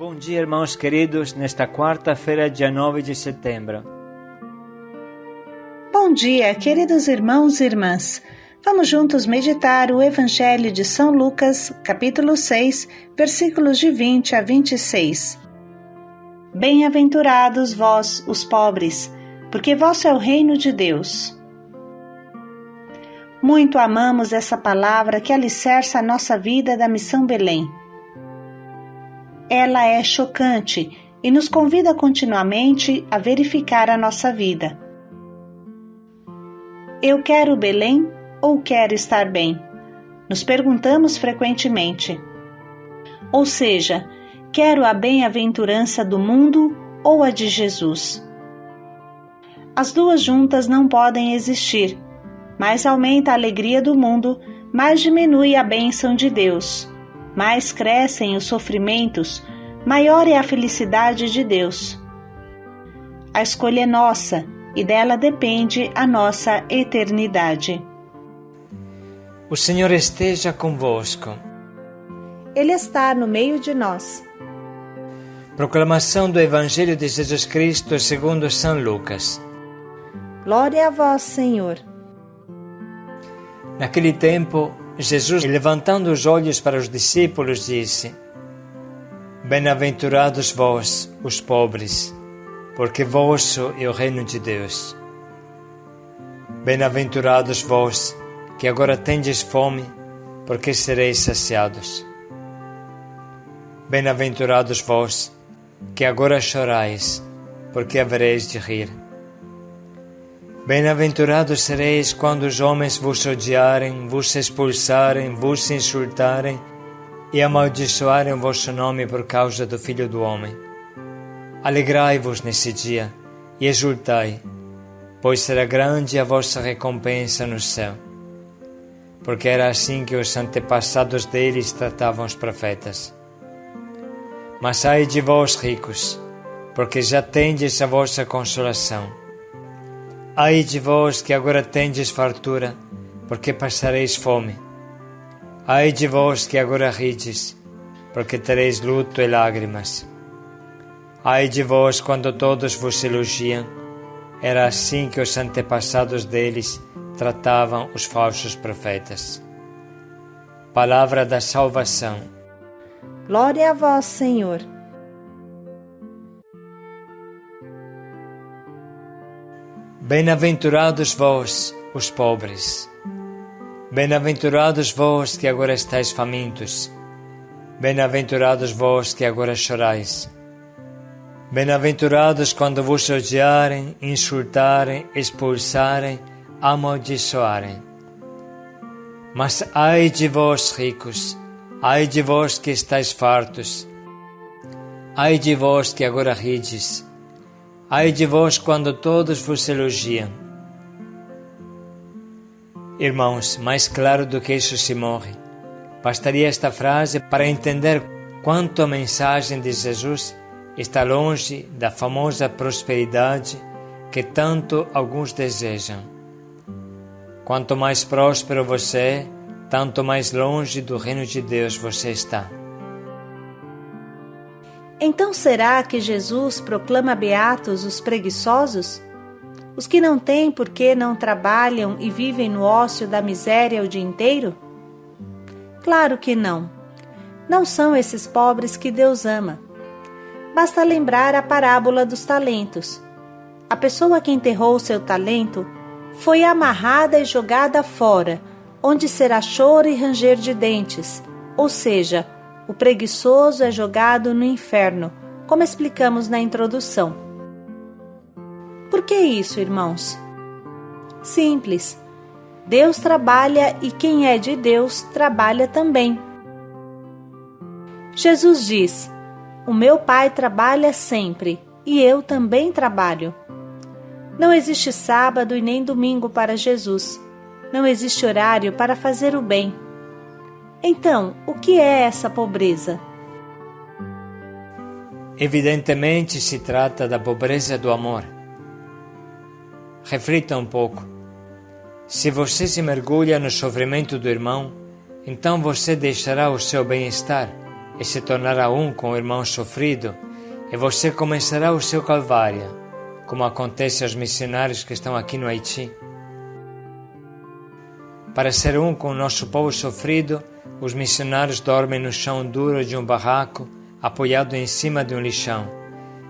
Bom dia, irmãos queridos, nesta quarta-feira, dia 9 de setembro. Bom dia, queridos irmãos e irmãs. Vamos juntos meditar o Evangelho de São Lucas, capítulo 6, versículos de 20 a 26. Bem-aventurados vós, os pobres, porque vosso é o reino de Deus. Muito amamos essa palavra que alicerça a nossa vida da Missão Belém. Ela é chocante e nos convida continuamente a verificar a nossa vida. Eu quero Belém ou quero estar bem? Nos perguntamos frequentemente. Ou seja, quero a bem-aventurança do mundo ou a de Jesus? As duas juntas não podem existir. Mais aumenta a alegria do mundo, mais diminui a bênção de Deus. Mais crescem os sofrimentos, maior é a felicidade de Deus. A escolha é nossa e dela depende a nossa eternidade. O Senhor esteja convosco. Ele está no meio de nós. Proclamação do Evangelho de Jesus Cristo segundo São Lucas. Glória a vós, Senhor. Naquele tempo, Jesus, levantando os olhos para os discípulos, disse: Bem-aventurados vós, os pobres, porque vosso é o reino de Deus. Bem-aventurados vós, que agora tendes fome, porque sereis saciados. Bem-aventurados vós, que agora chorais, porque havereis de rir. Bem-aventurados sereis quando os homens vos odiarem, vos expulsarem, vos insultarem e amaldiçoarem o vosso nome por causa do Filho do Homem. Alegrai-vos nesse dia e exultai, pois será grande a vossa recompensa no céu. Porque era assim que os antepassados deles tratavam os profetas. Mas ai de vós, ricos, porque já tendes a vossa consolação. Ai de vós que agora tendes fartura, porque passareis fome. Ai de vós que agora rides, porque tereis luto e lágrimas. Ai de vós quando todos vos elogiam, era assim que os antepassados deles tratavam os falsos profetas. Palavra da salvação. Glória a vós, Senhor. Bem-aventurados vós, os pobres. Bem-aventurados vós que agora estáis famintos. Bem-aventurados vós que agora chorais. Bem-aventurados quando vos odiarem, insultarem, expulsarem, amaldiçoarem. Mas ai de vós, ricos, ai de vós que estáis fartos. Ai de vós que agora rides. Ai de vós quando todos vos elogiam. Irmãos, mais claro do que isso se morre. Bastaria esta frase para entender quanto a mensagem de Jesus está longe da famosa prosperidade que tanto alguns desejam. Quanto mais próspero você é, tanto mais longe do reino de Deus você está. Então será que Jesus proclama beatos os preguiçosos? Os que não têm porque não trabalham e vivem no ócio da miséria o dia inteiro? Claro que não. Não são esses pobres que Deus ama. Basta lembrar a parábola dos talentos. A pessoa que enterrou seu talento foi amarrada e jogada fora, onde será choro e ranger de dentes, ou seja, o preguiçoso é jogado no inferno, como explicamos na introdução. Por que isso, irmãos? Simples. Deus trabalha e quem é de Deus trabalha também. Jesus diz: O meu Pai trabalha sempre e eu também trabalho. Não existe sábado e nem domingo para Jesus. Não existe horário para fazer o bem. Então, o que é essa pobreza? Evidentemente se trata da pobreza do amor. Reflita um pouco. Se você se mergulha no sofrimento do irmão, então você deixará o seu bem-estar e se tornará um com o irmão sofrido, e você começará o seu calvário, como acontece aos missionários que estão aqui no Haiti. Para ser um com o nosso povo sofrido, os missionários dormem no chão duro de um barraco, apoiado em cima de um lixão,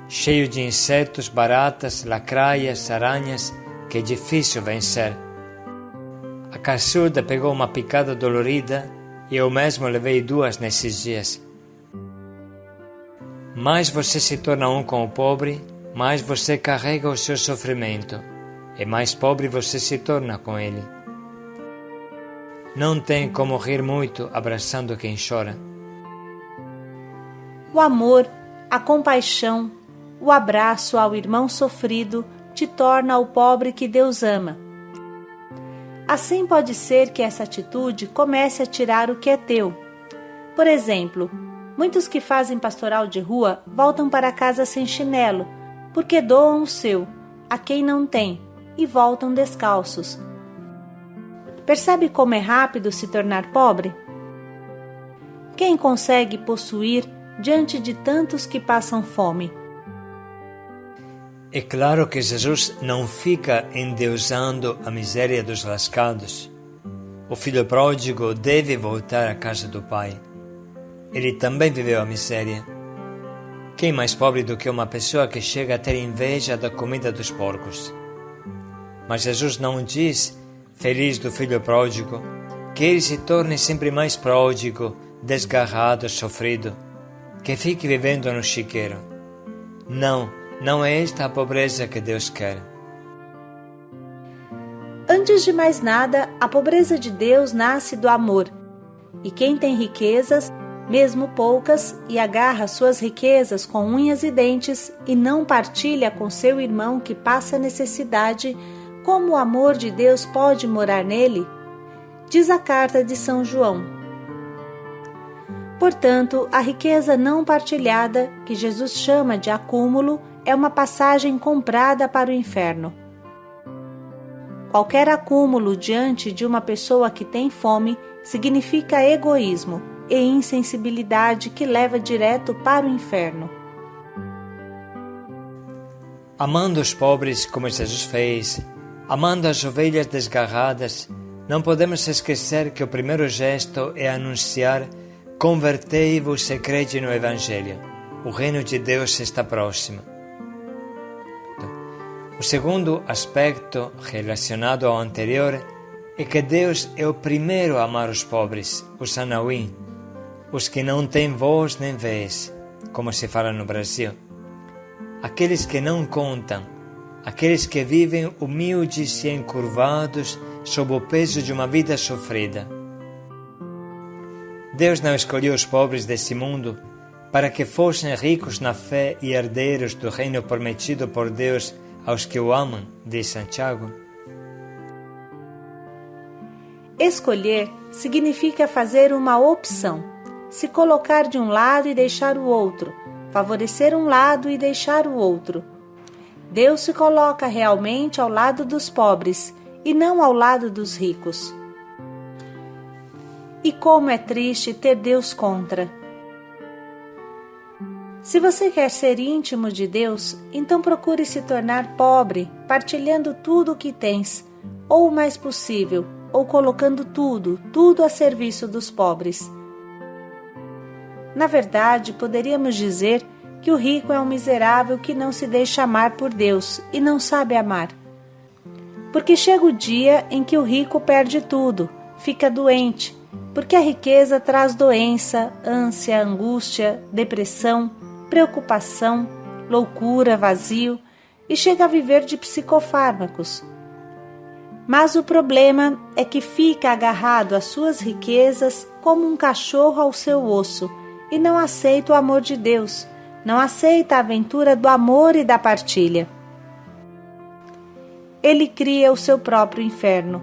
cheio de insetos, baratas, lacraias, aranhas, que é difícil vencer. A caçuda pegou uma picada dolorida e eu mesmo levei 2 nesses dias. Mais você se torna um com o pobre, mais você carrega o seu sofrimento, e mais pobre você se torna com ele. Não tem como rir muito abraçando quem chora. O amor, a compaixão, o abraço ao irmão sofrido te torna o pobre que Deus ama. Assim pode ser que essa atitude comece a tirar o que é teu. Por exemplo, muitos que fazem pastoral de rua voltam para casa sem chinelo, porque doam o seu a quem não tem e voltam descalços. Percebe como é rápido se tornar pobre? Quem consegue possuir diante de tantos que passam fome? É claro que Jesus não fica endeusando a miséria dos lascados. O filho pródigo deve voltar à casa do pai. Ele também viveu a miséria. Quem mais pobre do que uma pessoa que chega a ter inveja da comida dos porcos? Mas Jesus não diz, feliz do filho pródigo, que ele se torne sempre mais pródigo, desgarrado, sofrido, que fique vivendo no chiqueiro. Não é esta a pobreza que Deus quer. Antes de mais nada, a pobreza de Deus nasce do amor. E quem tem riquezas, mesmo poucas, e agarra suas riquezas com unhas e dentes e não partilha com seu irmão que passa necessidade, como o amor de Deus pode morar nele? Diz a carta de São João. Portanto, a riqueza não partilhada, que Jesus chama de acúmulo, é uma passagem comprada para o inferno. Qualquer acúmulo diante de uma pessoa que tem fome significa egoísmo e insensibilidade que leva direto para o inferno. Amando os pobres como Jesus fez, amando as ovelhas desgarradas, não podemos esquecer que o primeiro gesto é anunciar: convertei-vos e crede no Evangelho. O reino de Deus está próximo. O segundo aspecto relacionado ao anterior é que Deus é o primeiro a amar os pobres, os anauim, os que não têm voz nem vez, como se fala no Brasil. Aqueles que não contam, aqueles que vivem humildes e encurvados sob o peso de uma vida sofrida. Deus não escolheu os pobres desse mundo para que fossem ricos na fé e herdeiros do reino prometido por Deus aos que o amam, diz Santiago. Escolher significa fazer uma opção, se colocar de um lado e deixar o outro, favorecer um lado e deixar o outro. Deus se coloca realmente ao lado dos pobres e não ao lado dos ricos. E como é triste ter Deus contra. Se você quer ser íntimo de Deus, então procure se tornar pobre, partilhando tudo o que tens, ou o mais possível, ou colocando tudo a serviço dos pobres. Na verdade, poderíamos dizer que o rico é um miserável que não se deixa amar por Deus e não sabe amar. Porque chega o dia em que o rico perde tudo, fica doente, porque a riqueza traz doença, ânsia, angústia, depressão, preocupação, loucura, vazio e chega a viver de psicofármacos. Mas o problema é que fica agarrado às suas riquezas como um cachorro ao seu osso e não aceita o amor de Deus, não aceita a aventura do amor e da partilha. Ele cria o seu próprio inferno.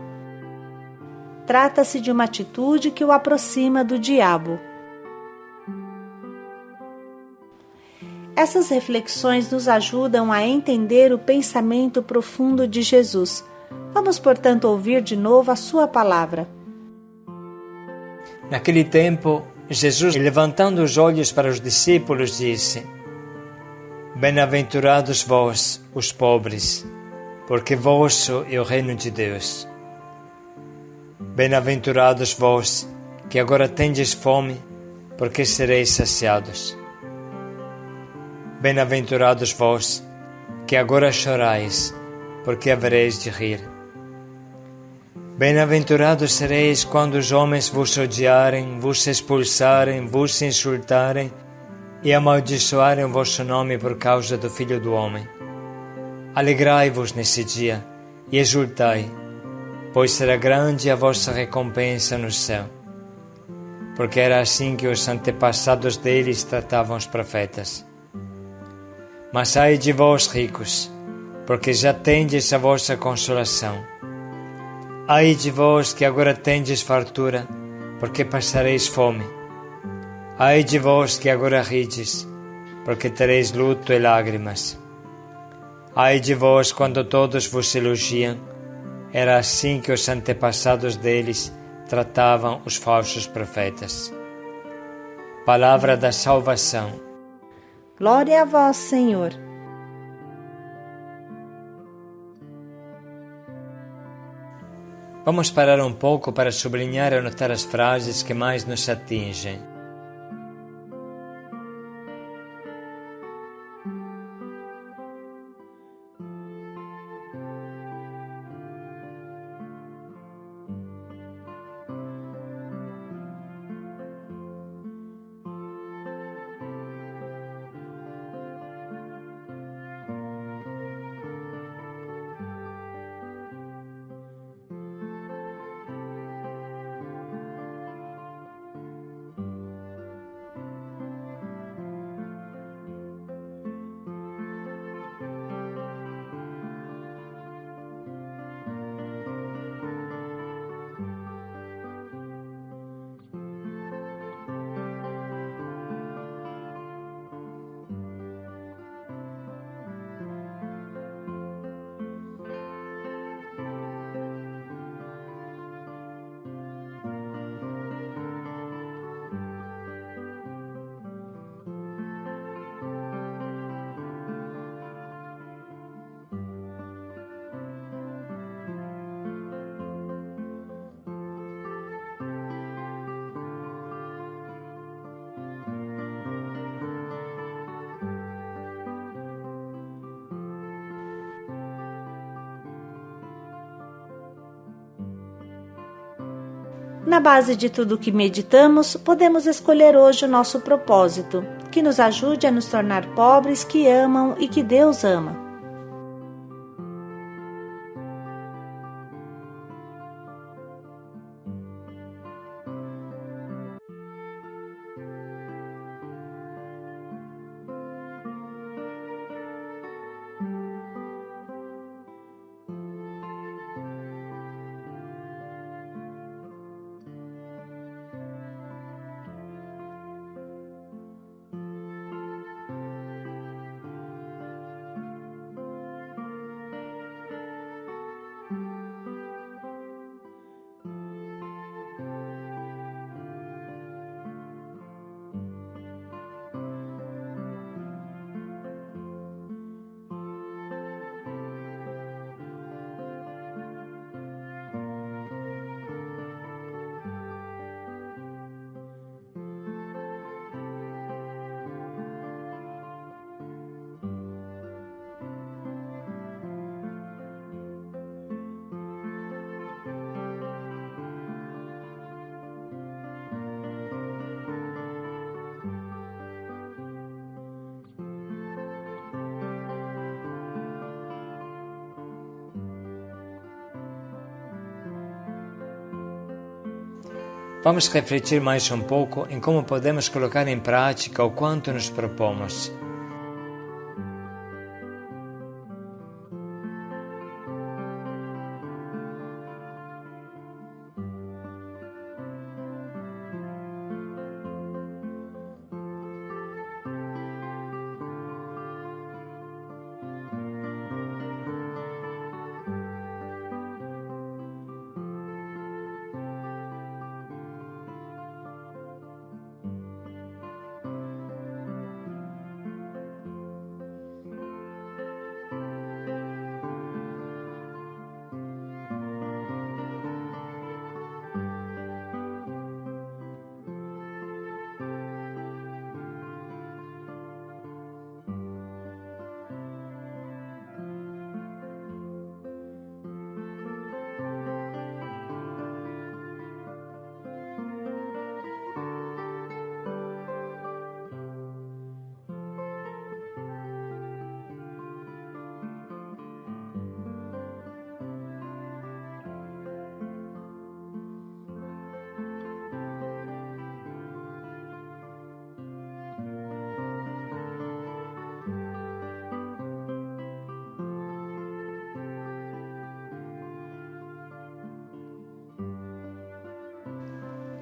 Trata-se de uma atitude que o aproxima do diabo. Essas reflexões nos ajudam a entender o pensamento profundo de Jesus. Vamos, portanto, ouvir de novo a sua palavra. Naquele tempo, Jesus, levantando os olhos para os discípulos, disse: Bem-aventurados vós, os pobres, porque vosso é o reino de Deus. Bem-aventurados vós, que agora tendes fome, porque sereis saciados. Bem-aventurados vós, que agora chorais, porque havereis de rir. Bem-aventurados sereis quando os homens vos odiarem, vos expulsarem, vos insultarem e amaldiçoarem o vosso nome por causa do Filho do Homem. Alegrai-vos nesse dia e exultai, pois será grande a vossa recompensa no céu. Porque era assim que os antepassados deles tratavam os profetas. Mas ai de vós, ricos, porque já tendes a vossa consolação. Ai de vós que agora tendes fartura, porque passareis fome. Ai de vós que agora rides, porque tereis luto e lágrimas. Ai de vós quando todos vos elogiam, era assim que os antepassados deles tratavam os falsos profetas. Palavra da salvação. Glória a vós, Senhor. Vamos parar um pouco para sublinhar e anotar as frases que mais nos atingem. Na base de tudo que meditamos, podemos escolher hoje o nosso propósito, que nos ajude a nos tornar pobres que amam e que Deus ama. Vamos refletir mais um pouco em como podemos colocar em prática o quanto nos propomos.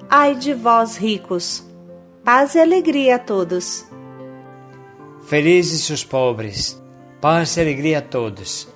Ai de vós, ricos! Paz e alegria a todos. Felizes os pobres, paz e alegria a todos.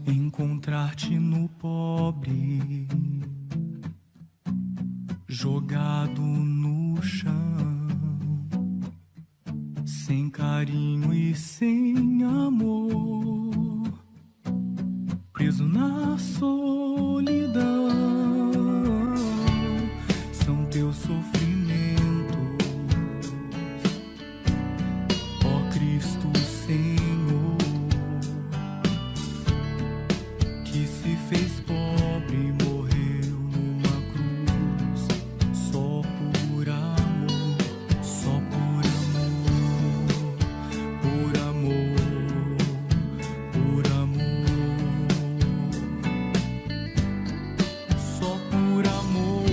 Encontrar-te no pobre, jogado no chão, sem carinho e sem amor, preso na solidão. São teus sofrimentos, ó Cristo Senhor, que se fez pobre, morreu numa cruz, só por amor, só por amor, por amor, por amor, só por amor.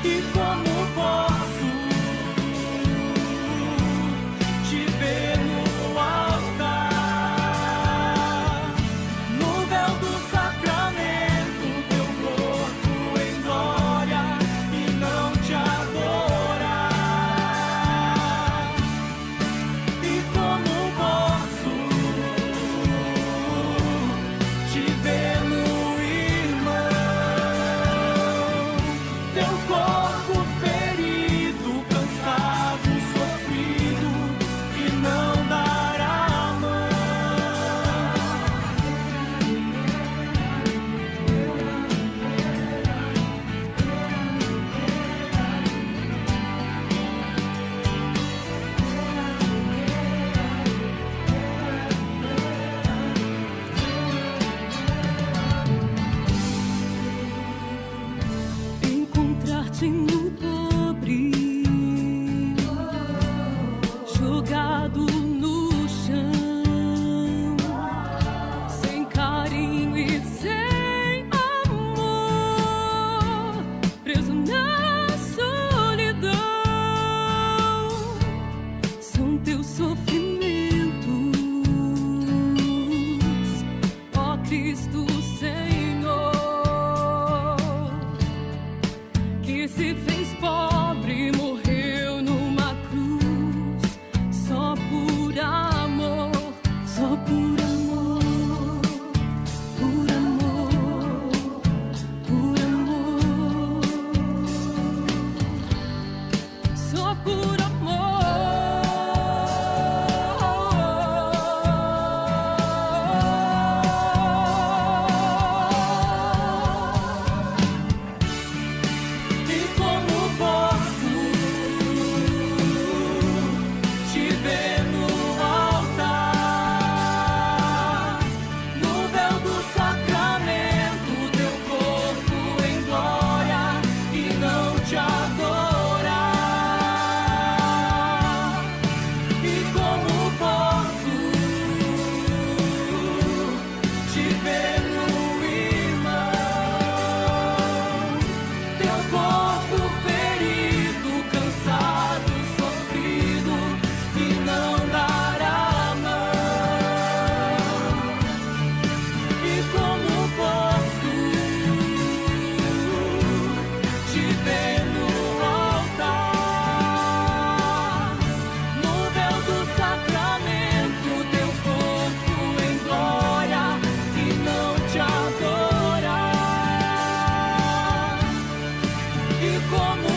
E como posso te ver no altar, no véu do sacramento, teu corpo em glória e não te adorar? E como posso te ver no irmão, teu corpo ferido, cansado, sofrido, e não dar a mão? Encontrar-te no pobre, jogado no chão, sem carinho e sem amor, preso na solidão. São teus sofrimentos, ó Cristo Senhor, que se fez pobre, morreu numa cruz, só por amor, só por amor, por amor, por amor, só por amor. E como posso te ver no altar, no véu do sacramento, teu corpo em glória e não te adorar? E como posso te ver no irmão, teu corpo ferido, cansado, sofrido, e não dar a mão? E como posso te ver no altar, no véu do sacramento, teu corpo em glória e não te adorar? E como